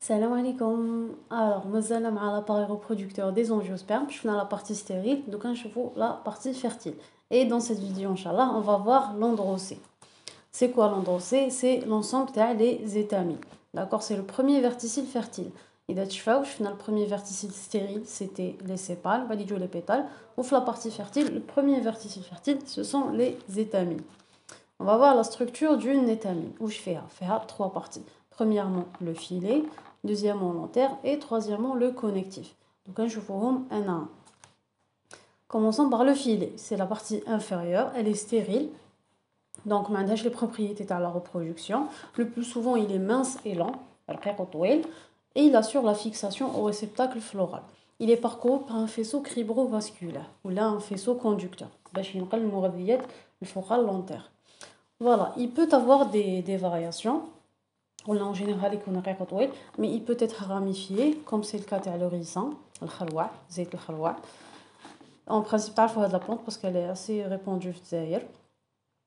Salam alaikum. Alors, mazalna مع l'appareil reproducteur des angiospermes. Je suis dans la partie stérile, donc je vois la partie fertile. Et dans cette vidéo, Inch'Allah, on va voir l'androcée. C'est quoi l'androcée? C'est l'ensemble des étamines. D'accord? C'est le premier verticille fertile. إذا تشفاو شفنا le premier verticille stérile, c'était les sépales, بعد يجوا les pétales. Ou la partie fertile, le premier verticille fertile, ce sont les étamines. On va voir la structure d'une étamine. Où je fais trois parties. Premièrement, le filet, deuxièmement, l'antère et troisièmement, le connectif. Donc, je vous un à un. Commençons par le filet. C'est la partie inférieure. Elle est stérile. Donc, on a les propriétés de la reproduction. Le plus souvent, il est mince et lent. Et il assure la fixation au réceptacle floral. Il est parcouru par un faisceau cribrovasculaire ou là un faisceau conducteur. Le foral l'antère. Voilà, il peut avoir des variations. En général, il connaît mais il peut être ramifié, comme c'est le cas de l'oricin, le khalwa, zait le khalwa. En principe, تعرفوا هذه la plante parce qu'elle est assez répandue في الجزائر.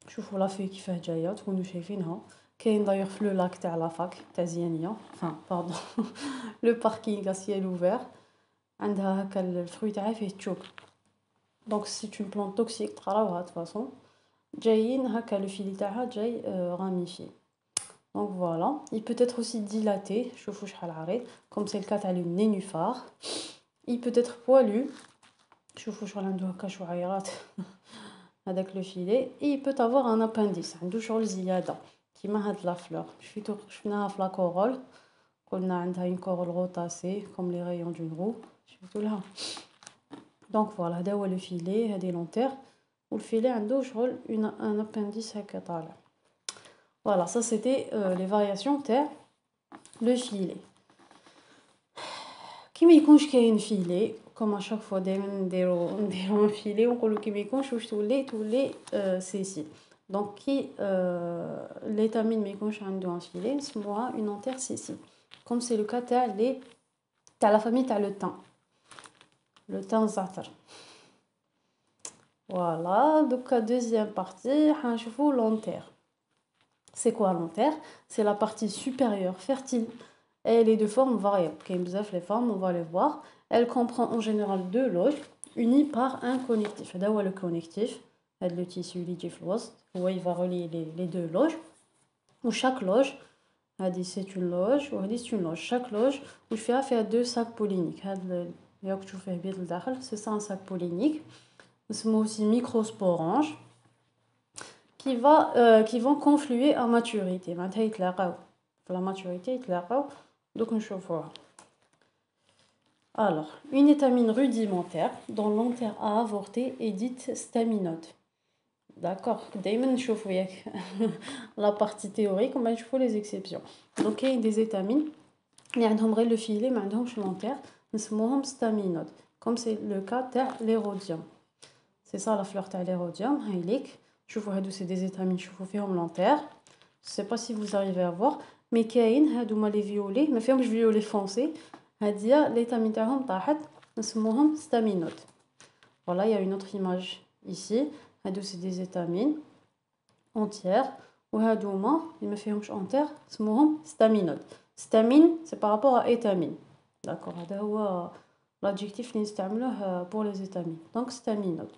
شوفوا la feuille كيفاه جايه تكونوا شايفينها. كاين d'ailleurs في le lac تاع la fac تاع زيانيه, enfin pardon, le parking à ciel ouvert. عندها هكا الفروي تاعها فيه تشوك. Donc c'est une plante toxique, تقراوها de toute façon. جايين هكا le filet تاعها جاي ramifié. Donc voilà, il peut être aussi dilaté, comme c'est le cas de le nénuphar. Il peut être poilu, avec le filet. Et il peut avoir un appendice, un douchol ziyada, qui m'a de la fleur. Je la corolle, qu'on a une corolle rotacée, comme les rayons d'une roue. Donc voilà, le filet, il y a des lenteurs. Ou le filet, un appendice à catalan. Voilà, ça c'était les variations de le filet. Qui me يكونش كاين filet, comme à chaque fois دائما نديرو un filet ونقولوا كي ما يكونش واش تولي سيسيل. Donc qui l'étamine ما يكونش عنده un filet نسموها une antère sessile. Comme c'est le cas تاع la famille تاع le thym. Le thym زعتر. Voilà, donc la deuxième partie, حنشوفوا l'antère. C'est quoi l'antère? C'est la partie supérieure fertile. Elle est de forme variable. Les formes, on va les voir. Elle comprend en général deux loges unies par un connectif. D'abord le connectif, le tissu lidifloise, il va relier les deux loges. Ou chaque loge, c'est une loge, ou c'est une loge. Chaque loge, où je fais deux sacs polliniques. C'est ça un sac pollinique. C'est aussi microsporange. Qui vont confluer en maturité. La maturité, donc on chauffe. Alors, une étamine rudimentaire dont l'antère a avorté est dite staminode. D'accord. D'ailleurs, chauffe la partie théorique, on va chauffer les exceptions. Donc, il y a des étamines, il y a le filet, mais il y a l'antère, nous staminode, comme c'est le cas de l'érodium. C'est ça la fleur de l'érodium, je vous redouce des étamines, je vous fais l'antère. Je ne sais pas si vous arrivez à voir, mais كاين هادوما les violets, ما فيهمش violet foncé. هاديا l'étamine تاعهم طاحت نسموهم staminode. Voilà, il y a une autre image ici. هادو c'est des étamines entières. وهادوما اللي ما فيهمش entières نسموهم staminode. Stamine, c'est par rapport à étamine. D'accord, هذا هو l'adjectif اللي نستعملوه pour les étamines. Donc staminode.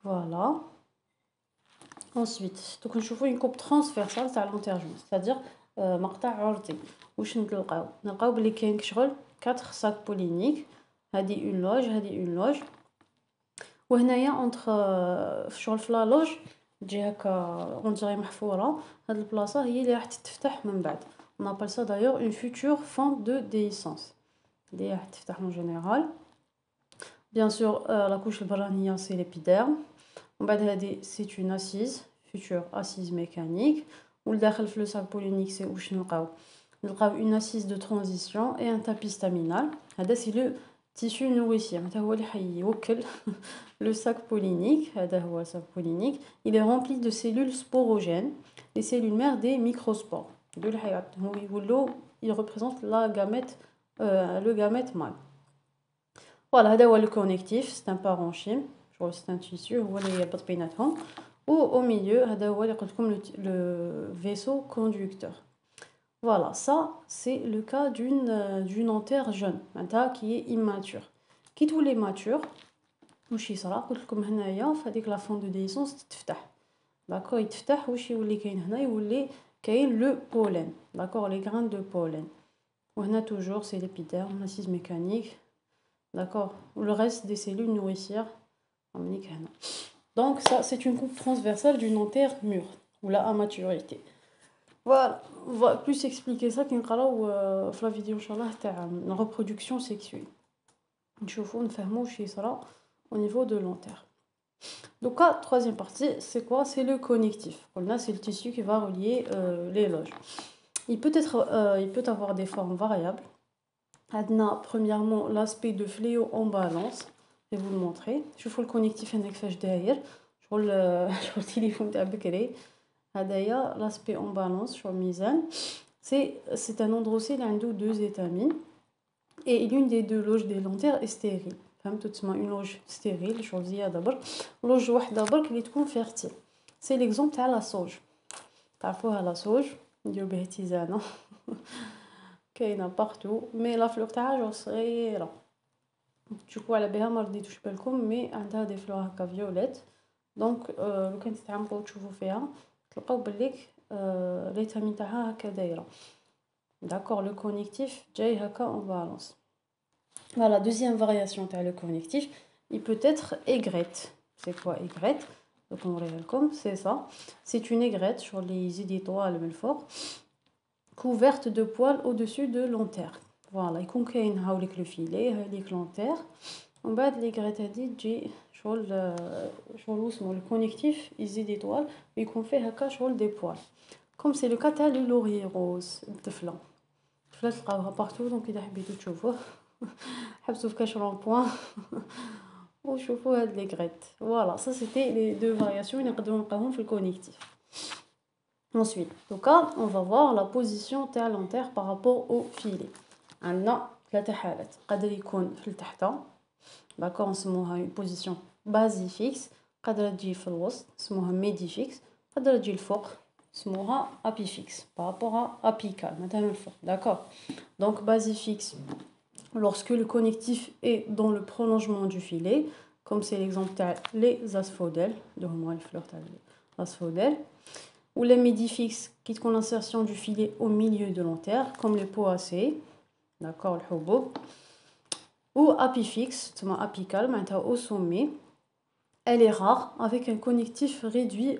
Voilà. Ensuite, donc on voit une coupe transversale à l'antère jaune, c'est-à-dire مقطع عرضي. واش نلقاو بلي كاين كشغل 4 sacs polliniques. هذه une loge, هذه une loge. وهنايا entre شغل في لا لوج تجي هكا اون ديري محفوره. هاد البلاصه هي اللي راح تفتح من بعد. On appelle ça d'ailleurs une future fente de déhiscence. اللي راح تفتح en général. Bien sûr, la couche البرانيه c'est l'épiderme. C'est une assise, future assise mécanique. Ou le dakhel le sac pollinique, c'est où je n'ai une assise de transition et un tapis staminal. C'est le tissu nourricier. Le sac pollinique, il est rempli de cellules sporogènes, les cellules mères des microspores. Il représente la gamète, le gamète mâle. Voilà, le connectif, c'est un parenchyme. C'est un tissu ou au milieu le vaisseau conducteur. Voilà, ça, c'est le cas d'une anthère jeune, qui est immature. Qui tous les matures, واش يصرا قلت لكم هنايا في هذيك لا فون دو ديسونس تتفتح داكور يتفتح واش يولي كاين هنا يولي كاين لو بولين داكور لي غران دو بولين وهنا توجور سي ليبيديرم l'assise mécanique d'accord ou le reste des cellules nourricières امنيك هنا donc ça c'est une coupe transversale d'une anthère mûre ou là à maturité. Voilà, on va plus expliquer ça كي نقراو في لا فيديو ان شاء الله تاع la reproduction sexuelle. نشوفوا نفهموا واش يصرا au niveau de l'anthère. Donc la troisième partie, c'est quoi? C'est le connectif. Là, c'est le tissu qui va relier les loges. Il peut avoir des formes variables. Adna, premièrement, l'aspect de fléau en balance. Je vais vous le montrer. Je vous le connectif avec fâche derrière. Je vous le téléphone d'Abekere. Adaya, l'aspect en balance sur Mizan. C'est un androcée qui a deux étamines. Et l'une des deux loges des lanternes est stérile. فهمتوا تسمى une loge stérile شغل زياده برك لوج وحده برك اللي تكون فيرتيل سي ليكزومبل تاع لا صوج تعرفوها لا صوج نديرو به تيزانه كاينه بارتو مي لا فلور تاعها جو صغيره تشوفوا على بها ما رديتوش بالكم مي عندها دي فلور هكا فيوليت دونك لو كان تتعمقوا تشوفوا فيها تلقاو بليك ليتامين تاعها هكا دايره داكور لو كونيكتيف جاي هكا اون بالانس. Voilà, deuxième variation de le connectif, il peut être aigrette. C'est quoi aigrette? Donc on regarde comme c'est ça. C'est une aigrette sur les étoiles Belfort, couverte de poils au-dessus de l'anthère. Voilà, il contient le filet, avec l'anthère. En bas de l'aigrette a dit sur le connectif, les étoiles, il contient des poils. Comme c'est le cas de laurier rose, de flan. Je vais le partout, donc il a habité de chevaux. حبسوا في كاش رون وشوفوا هاد لي غريت. Voilà, ça c'était les deux variations اللي نقدروا نلقاوهم في الكونيكتيف. Ensuite, donc on va voir la position تاع l'anthère par rapport au filet. عندنا ثلاثه حالات قادر يكون في التحت داكور نسموها une position basifix قادره تجي في الوسط نسموها médifix قادره تجي الفوق نسموها apifix par rapport à apical مثلا الفوق داكور. Donc basifix lorsque le connectif est dans le prolongement du filet, comme c'est l'exemple les asphodèles, de moi les fleurs asphodèles, ou les médifixes qui ont l'insertion du filet au milieu de l'anthère, comme les poacées, d'accord, le hobo, ou apifixe, apical, au sommet. Elle est rare avec un connectif réduit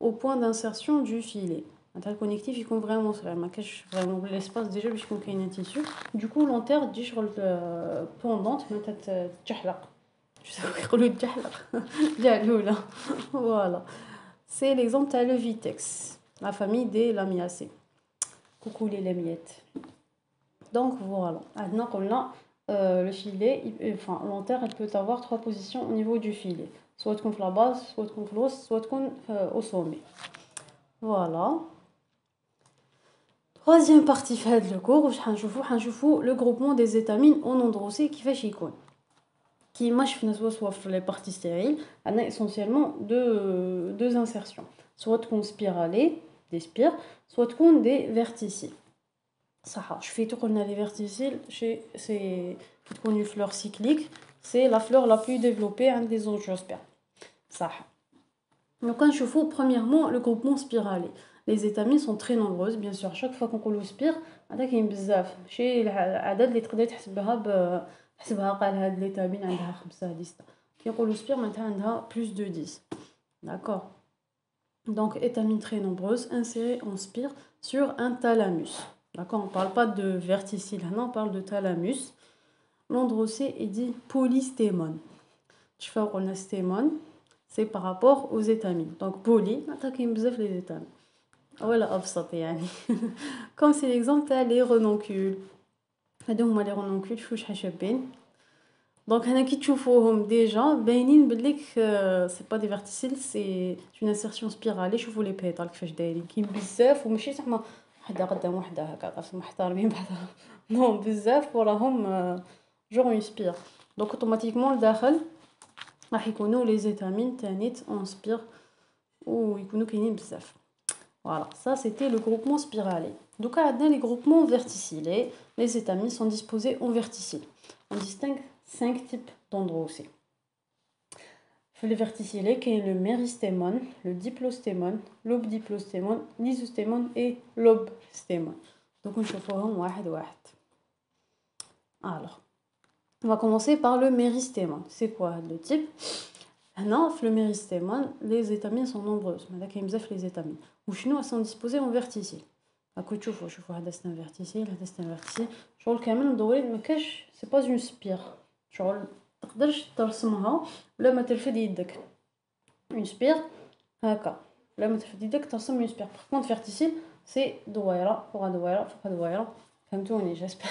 au point d'insertion du filet. Le connectif il compte vraiment vraiment l'espace déjà puisqu'il contient un tissu. Du coup l'anthère dit sur le pendante mais تتجحلق. Je sais pas comment le dire. Voilà. C'est l'exemple de le Vitex, la famille des lamiacées. Coucou les lamiettes. Donc voilà. Maintenant le filet, enfin l'anthère elle peut avoir trois positions au niveau du filet. Soit contre la base, soit contre l'os, soit contre au sommet. Voilà. Troisième partie de le cours, où le groupement des étamines en androcée qui fait chicone. Qui marche soit les parties stériles, on a essentiellement deux insertions. Soit qu'on spiralé, des spires, soit qu'on des verticiles. Ça, je fais tout qu'on a les verticiles, c'est une fleur cyclique, c'est la fleur la plus développée des angiospermes. Ça. Donc quand je fais premièrement le groupement spiralé. Les étamines sont très nombreuses bien sûr chaque fois qu'on conspire عندها كاين بزاف ماشي العدد اللي تقدر تحسبها قال هاد l'étamine عندها 5 6 كي نقولوا spire معناتها عندها plus de 10 d'accord. Donc étamines très nombreuses insérées en spire sur un thalamus, d'accord. On parle pas de verticille là, on parle de thalamus. L'androcée est dit polystémone. Tu fais un stémone, c'est par rapport aux étamines. Donc poly معناتها كاين بزاف les étamines. Voilà, absent يعني. Comme c'est l'exemple تاع les renoncules. هادو هما les renoncules شوفوا شحال شابين. Donc هنا كي تشوفوهم déjà باينين بليك c'est pas des verticiles, c'est une insertion spirale. شوفوا les pétales كيفاش دايرين كاين بزاف وماشي زعما وحده قدام وحده هكا قاسم محترمين بعضهم. نو بزاف وراهم جون يسبير. Donc automatiquement لداخل راح يكونوا les étamines تانيت en spire ويكونوا كاينين بزاف. Voilà, ça c'était le groupement spiralé. Donc, on a les groupements verticillés. Les étamines sont disposés en verticille. On distingue 5 types d'androcées. Les verticillés, qui est le méristémon, le diplostémon, l'obdiplostémon, l'isostémon et l'obstémon. Donc, on va voir Alors, on va commencer par le méristémon. C'est quoi le type? Dans le méristémon, les étamines sont nombreuses. Mais là, il y a les étamines. Ou elles sont disposées en verticille. شوفوا هذا c'est un verticille, هذا c'est un verticille. شغل كامل مدورين ما كاش سي با اون سبير. شغل تقدرش ترسمها ولا ما ترفد يدك. اون سبير هكا. ولا ما ترفد يدك ترسم اون سبير. باغ كونط verticille سي دويره فوقها دويره فوقها دويره. فهمتوني جيسبر.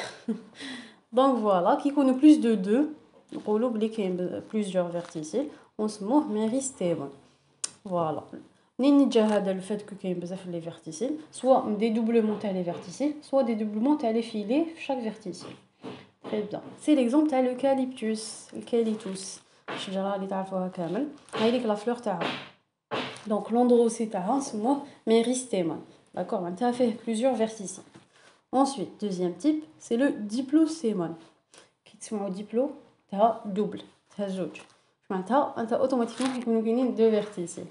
دونك فوالا كي يكونوا بلوس دو 2 نقولوا بلي كاين بليزيور verticille ونسموه méristémon. فوالا. منين نجا هذا الفات كو كاين بزاف لي فيرتيسيل سوا دي دوبلومون تاع لي فيرتيسيل سوا دي دوبلومون تاع لي فيلي في شاك فيرتيسيل. تري بيان سي ليكزومبل تاع لوكاليبتوس الكاليتوس الشجره اللي تعرفوها كامل هاي ديك لا فلور تاعها. دونك لوندروسي تاعها نسموه ميريستيمون داكور معناتها فيه بليزيور فيرتيسيل. ensuite deuxième type c'est le diplostémon كي تسمعوا ديبلو تاع دوبل تاع زوج معناتها انت اوتوماتيكمون كيكونوا كاينين دو فيرتيسيل.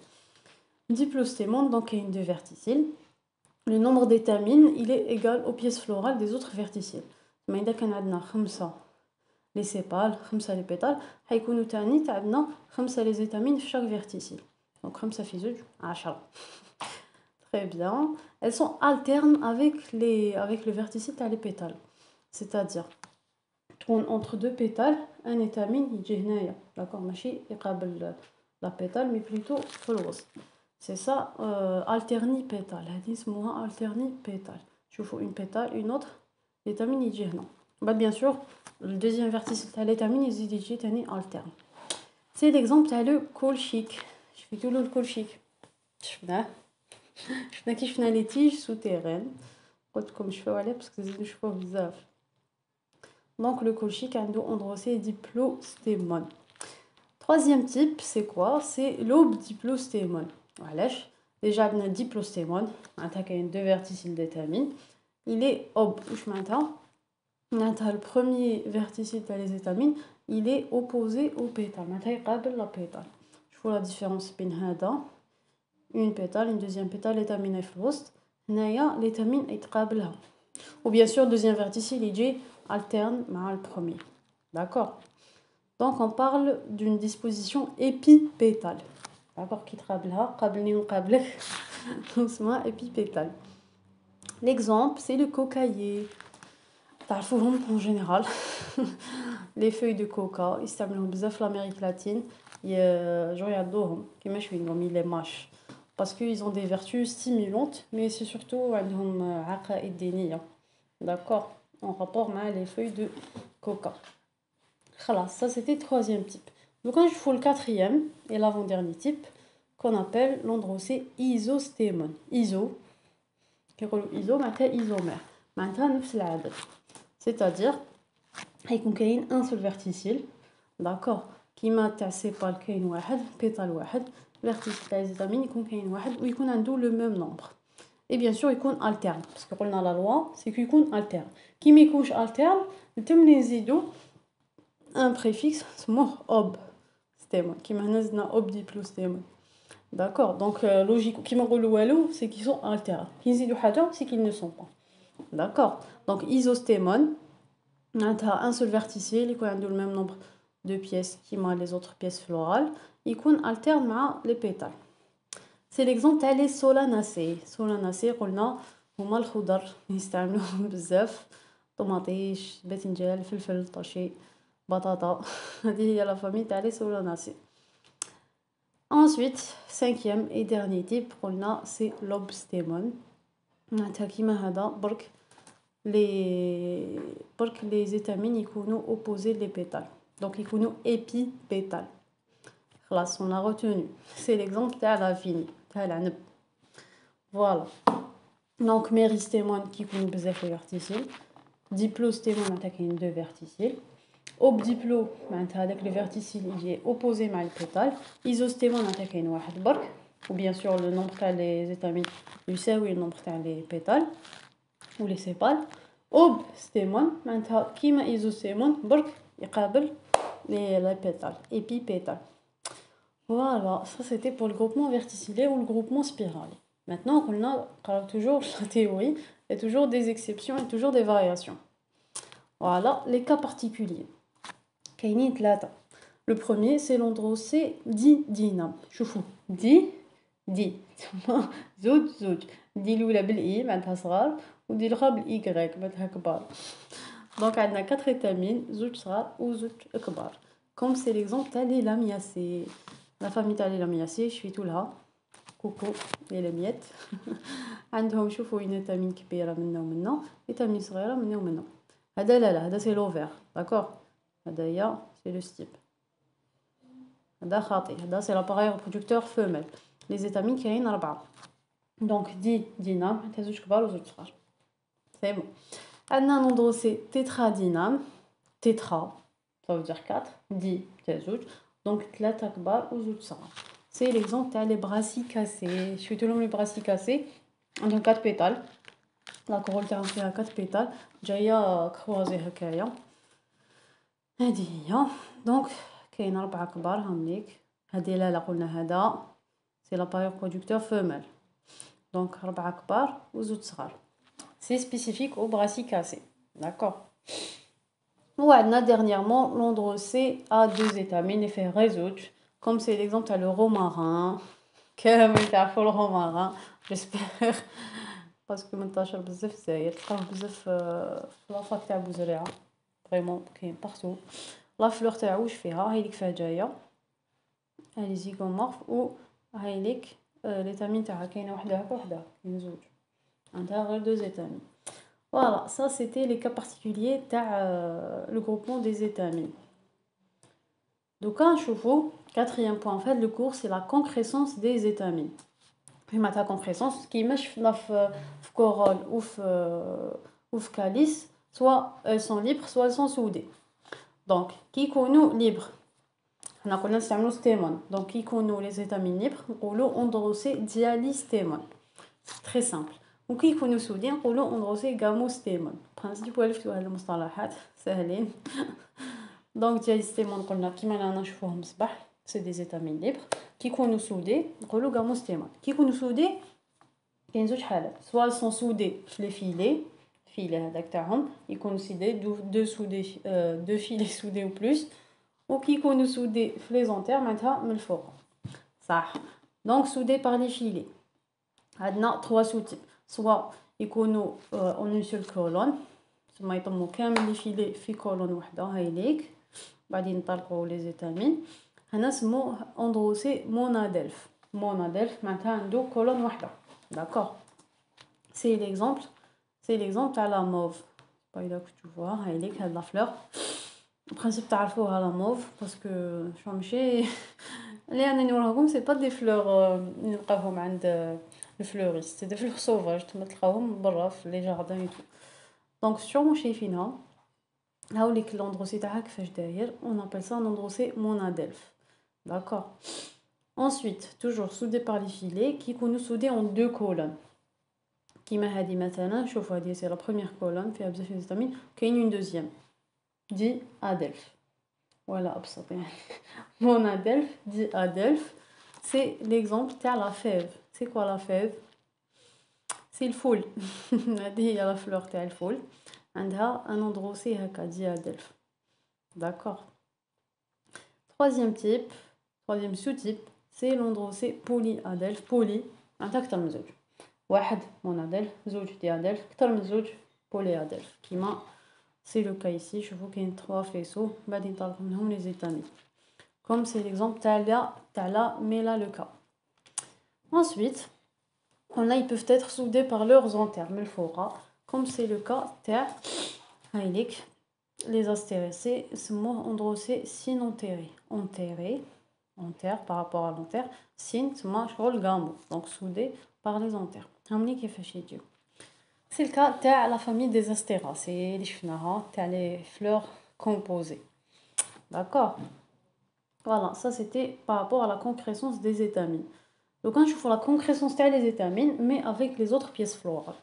Diplostémon, donc il y a une deux verticiles. Le nombre d'étamines, il est égal aux pièces florales des autres verticiles. Mais il y a 5 les sépales, 5 les pétales. Il y a 5 les étamines de chaque verticille. Donc 5 في زوج 10. Très bien. Elles sont alternes avec le verticille et les pétales. C'est-à-dire, entre deux pétales, un étamine يجي هنايا. D'accord, ماشي يقابل la pétale, mais plutôt في الوسط. C'est ça, alternipétale. هذه اسمها alternipétale. شوفوا une pétale, une autre, l'étamine يجي هنا. Bah, bien sûr, le deuxième verticille تاع l'étamine يجي تاني alterne. C'est l'exemple تاع le colchique. شفتوا له الكولشيك شفناه كي شفنا لي تيج سوتيرين قلت لكم شوفوا عليه باسكو تزيدوا تشوفوه بزاف. Donc le colchique عنده androcée diplostémon. Troisième type, c'est quoi? C'est l'obdiplostémon. علاش déjà عندنا diplostémon معناتها كاين deux verticiles d'étamine. Il est ob واش معناتها le premier verticille تاع les étamines il est opposé au pétale معناتها يقابل la pétale. شوفوا la différence بين هذا une pétale une deuxième pétale étamine في الوسط هنايا l'étamine يتقابلها. Ou bien sûr deuxième verticille يجي alterne مع le premier. D'accord? Donc on parle d'une disposition épipétale. D'accord, qui تقابلها قابلني ونقابلك اسمها épipétale. L'exemple c'est le cocailler. تعرفوهم en général. Les feuilles de coca يستعملوهم بزاف في l'Amérique latine. جو يعضوهم كيما شوينهم les mâchent parce qu'ils ont des vertus stimulantes mais c'est surtout عندهم عقائد دينية. D'accord, en rapport avec les feuilles de coca. Ça c'était le troisième type. Donc quand je fais le quatrième et l'avant-dernier type qu'on appelle l'androcée isostémon. Iso, iso معناتها isomère. معناتها نفس العدد. C'est-à-dire يكون كاين un seul verticille. D'accord. كيما تاع سيبال كاين واحد بيتال واحد verticille تاع الزيتامين يكون كاين واحد ويكون عنده le même nombre. Et bien sûr يكون alterne parce que قلنا la loi c'est qu'il يكون alterne. كي ما يكونش alterne نتم نزيدو un préfixe اسمه ob stémon كيما هنا زدنا ob diplostémon. D'accord, donc logique كيما نقولوا والو c'est qu'ils sont alternes. كي نزيدو حاجه c'est qu'ils ne sont pas. D'accord, donc isostémon معناتها un seul verticille يكون عنده le même nombre de pièces كيما les autres pièces florales يكون alterne مع les pétales. C'est l'exemple تاع لي سولاناسي. سولاناسي قلنا هما الخضر يستعملوهم بزاف طماطيش باذنجان فلفل طشي بطاطا هذه هي لا فامي تاع لي سولاناسي. Ensuite, cinquième et dernier type قلنا c'est l'obstémon. معناتها كيما هذا برك les étamines يكونوا opposés les pétales. Donc يكونوا épipétales. خلاص on a retenu. C'est l'exemple تاع la vigne. Voilà. Donc méristémon qui يكونوا بزاف verticille. Diplostémon معناتها كاين deux verticilles. Obdiplo معناتها هذاك le verticille يجي opposé مع البيتال. Isostémon معناتها كاين واحد برك. ou bien sûr le nombre des étamines يساوي le nombre des pétales ou les sépales. Ob stémon معناتها كيما ايزوستيمون برك يقابل les pétales épipétales. Voilà, ça c'était pour le groupement verticillé ou le groupement spiralé. Maintenant, on a toujours la théorie, il y a toujours des exceptions et toujours des variations. Voilà, les cas particuliers. كاينين ثلاثة. Le premier, c'est l'androcée دينام. شوفوا دي ثم زوج دي الأولى بالإي معناتها صغار ودي الأخرى بالإيكغيك معناتها كبار. Donc عندنا 4 étamines, زوج صغار وزوج كبار. Comme c'est l'exemple تاع les lamiacées. La famille تاع les lamiacées, je suis tout là. كوكو les lamiettes. عندهم شوفوا une étamine كبيرة منا ومنا، étamine صغيرة منا ومنا. هذا لا هذا c'est l'ovaire, d'accord. هذايا c'est le stipe. هذا خاطئ، هذا c'est l'appareil reproducteur femelle. Les étamines كاين 4. Donc دينام معناتها زوج كبار وزوج صغار. C'est bon. عندنا un androcée tétradyname. Tétra, ça veut dire 4. تاع زوج. Donc 3 كبار وزوج صغار. C'est l'exemple تاع les brassicacées. شفتوا لهم les brassicacées عندهم 4 pétales. La corolle تاعهم فيها 4 pétales جايه كروازي هكايا. هذه هي. دونك كاين 4 كبار هامليك. هذه لا قلنا هذا سي لاباريل برودكتور فيميل. دونك 4 كبار وزوج صغار. سي سبيسيفيك او brassicacées. D'accord. وعندنا dernièrement l'androcée à 2 étamines et fait résoudre. Comme c'est l'exemple تاع le romarin. كامل تعرفوا le romarin. J'espère. باسكو منتشر بزاف في الجزائر، تلقاوه بزاف في لافاك تاع بوزريعه فريمون كاين بارتو. لا فلور تاعو واش فيها، هاي ليك فيها جايه هاي زيغومورف و هاي ليك ليتامين تاعها كاينه وحده هكا وحده كاين زوج عندها غير 2 étamines. Voilà, ça c'était les cas particuliers تاع le groupement des étamines. Donc نشوفوا quatrième point en fait le cours c'est la concrescence des étamines. كيما تاع concrescence كيما شفنا في corolle ou في calice, soit elles sont libres soit elles sont soudées. Donc كي يكونوا libres حنا قلنا نستعملوا stémon. Donc كي يكونوا les étamines libres نقولوا androcée dialystémon. C'est très simple. وكي يكونوا سودين نقولوا androcée gamostémon. principe عرفتوا هاد المصطلحات ساهلين. Donc dialystémon قلنا كيما رانا نشوفوهم صباح c'est des étamines libres. كي يكونوا سودés نقولوا gamostémon. كي يكونوا سودés كاين زوج حالات، soit elles sont soudées في les filets هذاك تاعهم يكونوا سودés deux filets soudés ou plus، وكي يكونوا سودés في les entaires معناتها من الفوق صح. donc soudés par les filets عندنا 3 sous-types، soit يكونوا en une seule colonne ثم يطموا كامل لي فيلي في كولون وحده هاي ليك، بعدين نطلقوا لي زيتامين. هنا سموه اندروسي مونادلف. مونادلف معناتها عنده كولون وحده. D'accord. C'est l'exemple تاع لا موف. بايدا كنتو فوا هاي ليك هاد لا فلور. البرانسيپ تعرفوها لا موف باسكو شو ماشي اللي انا نوريكم سي با دي فلور نلقاوهم عند الفلوريست، سي دي فلور سوفاج تما تلقاوهم برا في لي جاردان اي تو. دونك شو شايفينها هاوليك لوندروسي تاعها كيفاش داير. on appelle ça un androcée monadelphe. D'accord. Ensuite toujours soudé par les filets qui يكونوا soudés en 2 colonnes. كيما هذه مثلا شوفوا هذه سي لا بروميير كولون فيها بزاف ديال الفيتامين، كاين اون دوزيام دي ادلف ولا ابسط يعني monadelphe دي ادلف. سي ليكزامبل تاع لا فيف. سي كوا لا فيف؟ سي الفول. هذه هي لا فلور تاع الفول عندها ان اندروسي هكا ديادلف. D'accord. Troisième sous-type, c'est l'androcée polyadelphe. Poly عندها أكثر من زوج، واحد مونادلف زوج ديادلف أكثر من زوج بوليادلف كيما سي لو كا ici. شوفوا كاين 3 فيسو بعدين نطلقوا منهم لي زيتامين comme c'est l'exemple تاع لا mélaleuca. Ensuite ils peuvent être soudés par leurs entaires من الفوق comme c'est le cas تاع هاي ليك les astéracées سموه androcée synentéré. Entaire par rapport à l'entaire. Syn تسمى شغل gamo, donc soudé par les entaires. هامني كيفاش يجيو. C'est le cas تاع la famille des astéracées اللي شفناها تاع les fleurs composées. D'accord. Voilà, ça c'était par rapport à la concrescence des étamines. Donc نشوفوا la concrétion تاع les étamines mais avec les autres pièces florales.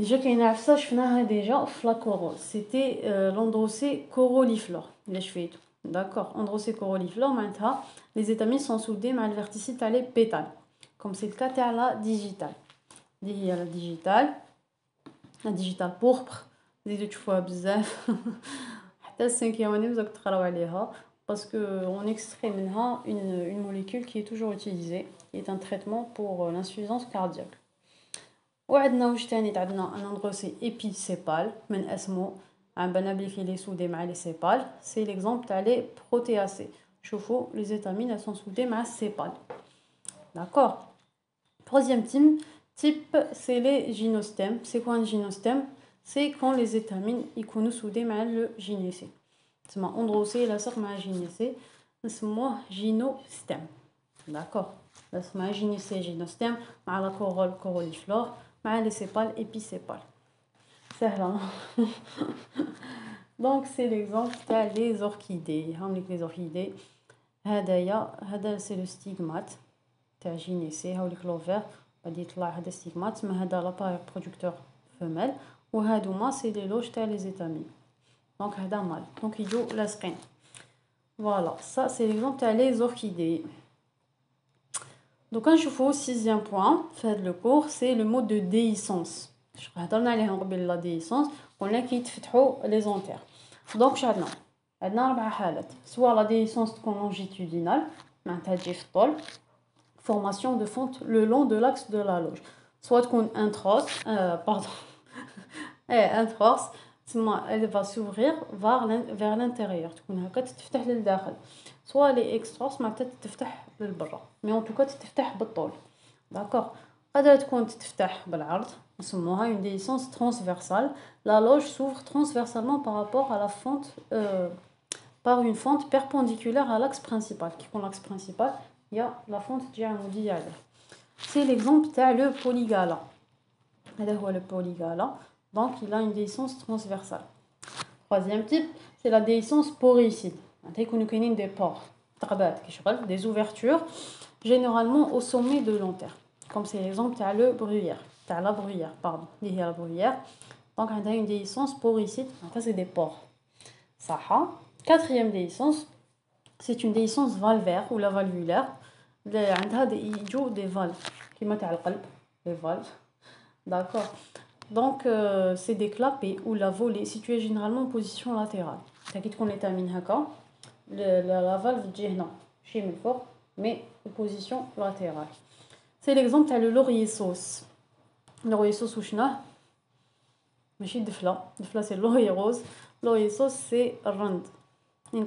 Déjà كاينه عفسه شفناها déjà في la corolle. C'était l'androcée coroliflore. اللي شفيتو. D'accord, androcée coroliflore معناتها les étamines sont soudées مع الverticille تاع les pétales. Comme c'est le cas تاع la digitale. اللي هي la digitale pourpre. زيدو تشوفوها بزاف. حتى السانكيام اني بزاف تقراو عليها. Parce qu'on extrait منها une molécule qui est toujours utilisée, qui est un traitement pour l'insuffisance cardiaque. وعندنا واش تاني عندنا un androcée épicépale من اسمه عم بنا بلي كي لي سودي مع لي سيبال سي ليكزامبل تاع لي بروتياسي شوفوا les étamines elles sont soudées مع السيبال. D'accord. Troisième type c'est les gynostèmes. C'est quoi un gynostème? C'est quand les étamines يكونوا soudées مع le gynécée. تسمى اندروسي لاصق مع جينيسي نسموه جينوستيم. داكوغ لاصق مع جينيسي جينوستيم مع لا كورول كوروليفلور مع لي سيبال ايبيسيبال سهله. دونك سي ليكزامبل تاع لي زوركيدي. هاوليك لي زوركيدي هذا سي لو ستيغمات تاع جينيسي. هاوليك لوفير غادي يطلع هذا ستيغمات تسمى هذا لاباري برودكتور فيميل وهادوما سي لي لوج تاع لي زيتامين. Donc, هذا مال. Donc, يجو لاصقين. Voilà, ça c'est l'exemple تاع les orchidées. Donc, نشوفو sixième point في هذا le cours, c'est le mode de déhiscence. هضرنا عليهم قبل لا déhiscence, قلنا كيتفتحوا les anthères. Donc, واش عندنا؟ عندنا 4 حالات. soit la déhiscence تكون longitudinale, معناتها تجي في الطول, formation de fonte le long de l'axe de la loge. soit تكون introrse, introrse, elle va s'ouvrir vers l'intérieur تكون هكا تتفتح للداخل. soit les extras معناتها تتفتح للبرا mais en tout cas تتفتح بالطول. d'accord. قادرة تكون تتفتح بالعرض نسموها une déhiscence transversale. La loge s'ouvre transversalement par rapport à la fente par une fente perpendiculaire à l'axe principal. Qui est l'axe principal il y a la fente تجي عمودية عليه. c'est l'exemple تاع le polygala. هذا هو le polygala. Donc, il a une déhiscence transversale. Troisième type, c'est la déhiscence poricide. Des pores, des ouvertures, généralement au sommet de l'anthère. Comme c'est l'exemple, tu as la bruyère. La bruyère. Donc, on a une déhiscence poricide. Ça, c'est des pores. Quatrième déhiscence, c'est une déhiscence valvaire ou la valvulaire. On a des valves. Qui mettent à les valves. D'accord. Donc, c'est des clapets ou la volée située généralement en position latérale. C'est-à-dire qu'on est à Minhaka, la valve est chez Milfort, mais en position latérale. C'est l'exemple de le laurier sauce. Le laurier sauce ou chna, mais chez Defla. Defla c'est le laurier rose. Le laurier sauce c'est rand. Oui,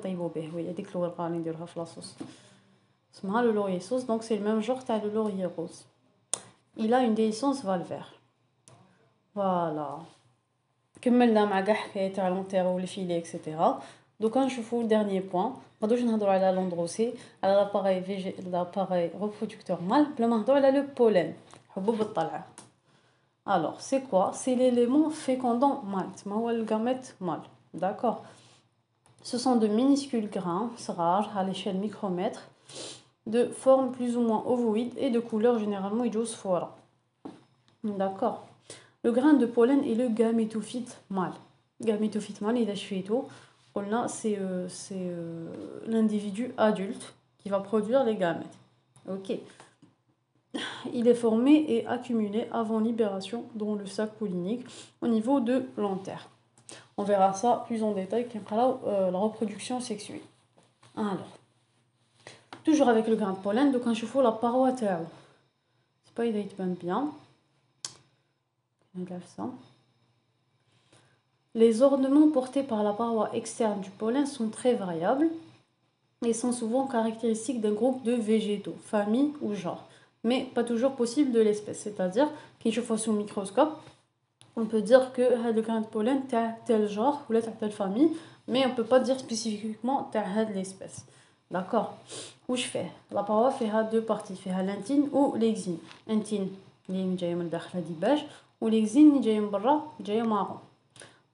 il y a des chlores qui ont la sauce. C'est le laurier sauce, donc c'est le même genre que le laurier rose. Il a une déhiscence valvaire. Voilà. كملنا مع كاع حكايه تاع لونتير والفيلي اكسيتيرا. دوكا نشوفوا dernier بوين. غادوش نهضروا على لوندروسي على لاباري reproducteur مال بلا ما نهضروا على لو بولين حبوب الطلعه. Alors, c'est quoi? C'est l'élément fécondant mâle. ما هو الجامète mâle. D'accord. Ce sont de minuscules grains rares à l'échelle micromètre de forme plus ou moins ovoïde et de couleur généralement idiosphore. D'accord. Le grain de pollen est le gamétophyte mâle. Gamétophyte mâle, il a chouetto. C'est l'individu adulte qui va produire les gamètes. Ok. Il est formé et accumulé avant libération dans le sac pollinique au niveau de l'anthère. On verra ça plus en détail quand la reproduction sexuée. Alors, toujours avec le grain de pollen, donc on chauffe la paroi tao. C'est pas il est bien. Les ornements portés par la paroi externe du pollen sont très variables et sont souvent caractéristiques d'un groupe de végétaux, famille ou genre, mais pas toujours possible de l'espèce. C'est-à-dire qu'il faut sous microscope, on peut dire que le grain de pollen est tel genre ou telle famille, mais on ne peut pas dire spécifiquement l'espèce. D'accord. Où je fais la paroi fait deux parties, fait l'intine ou l'exine. Intine, ou l'exine جايه من برا جايه marron.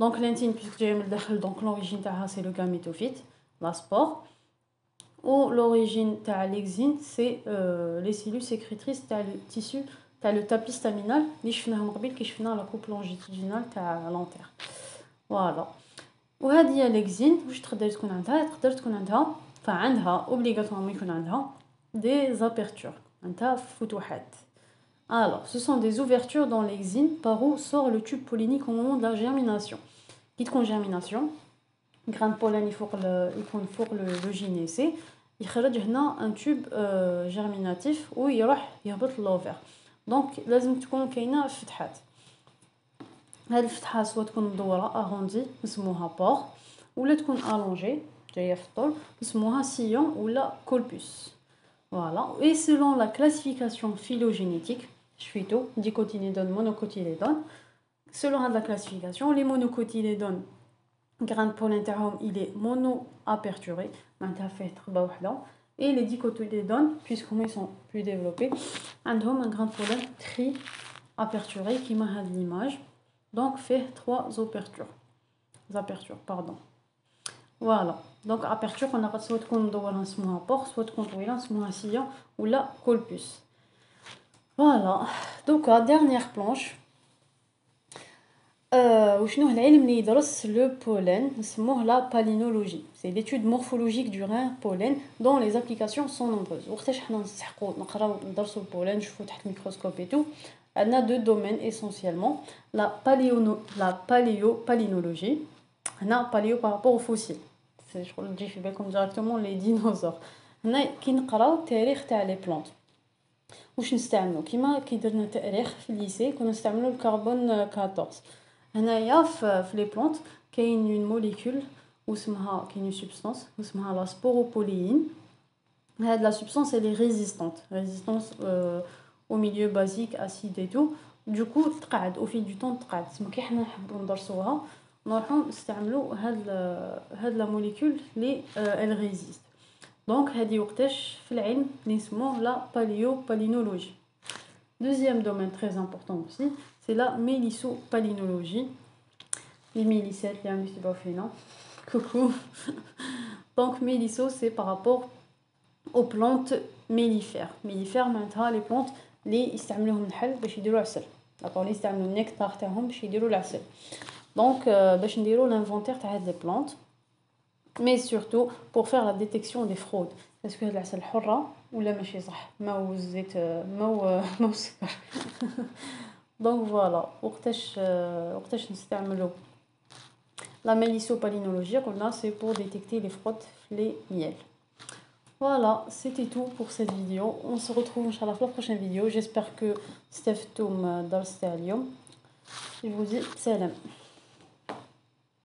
Donc l'intine puisque جايه من الداخل donc l'origine تاعها c'est le gamétophyte, la spore. Ou l'origine تاع l'exine c'est les cellules sécrétrices تاع le tissu تاع le tapis staminal اللي شفناهم قبل كي شفنا لا coupe longitudinale تاع l'antère. فوالا. وهذه هي l'exine واش تقدر تكون عندها؟ تقدر تكون عندها فعندها obligatoirement يكون عندها des apertures عندها فتوحات. Alors, ce sont des ouvertures dans l'exine par où sort le tube pollinique au moment de la germination. Qui تكون germination grain de pollen يكون فوق le gynécée يخرج هنا un tube germinatif ويروح يهبط للوفر. دونك لازم تكون كاينه فتحات. هاد الفتحه سواء تكون مدوره اغوندي نسموها بور ولا تكون الونجي جايه في الطول نسموها سيون ولا كولبوس. Voilà. Et selon la classification phylogénétique, suito, dicotylédone, monocotylédone, selon la classification, les monocotylédones, grain de pollen il est mono-aperturé, et les dicotylédones, puisqu'ils sont plus développés, ont un grain de pollen tri-aperturé qui m'a l'image, donc fait 3 apertures, pardon. Voilà. Donc aperture on a soit تكون مدوره نسموها بور soit تكون طويله نسموها سيون ولا كولبوس. Voilà. Donc la dernière planche وشنو العلم اللي يدرس لو pollen نسموه la palynologie. C'est l'étude morphologique du grain pollen dont les applications sont nombreuses. وقتاش حنا نستحقوا نقراو ندرسوا البولين نشوفوا تحت الميكروسكوب et tout. On a deux domaines essentiellement la palynologie. On a paléo par rapport aux fossiles. Je crois que je vais comme directement les dinosaures. هنا كي نقراو التاريخ تاع لي بلانت واش نستعملوا كيما كي درنا تاريخ في الليسي كنا نستعملوا الكربون 14. هنايا في لي بلانت كاين اون موليكول واسمها كاين سبستانس اسمها لا سبوروبوليين. هاد لا سبستانس elle est résistante au milieu basique acide et tout. Du coup تقعد au fil du temps تقعد. تسمى كي حنا نحبوا ندرسوها نروحو نستعملو هاد لا موليكول لي elle résiste. Donc هادي وقتاش في العلم نسموه لا palynologie. Deuxième domaine très important aussi, c'est la mélissopalynologie. Les mélissettes, les amustibophéna. Coucou. Donc mélisso c'est par rapport aux plantes mellifères. Mellifères معناتها les plantes اللي يستعملوهم النحل باش يديروا عسل. داكور اللي يستعملوا النكتار تاعهم باش يديروا العسل. Donc باش نديروا l'inventaire تاع هاد les plantes. Mais surtout pour faire la détection des fraudes. Est-ce que هاد العسل حرة ولا ماشي صح؟ ما الزيت ما السكر. Donc voilà. وقتاش نستعملوا la mélissopalynologie قلنا c'est pour détecter les fraudes les miels. Voilà, c'était tout pour cette vidéo. On se retrouve Inch'Allah pour la prochaine vidéo. J'espère que استفدتم درس تاع اليوم. Je vous dis salam.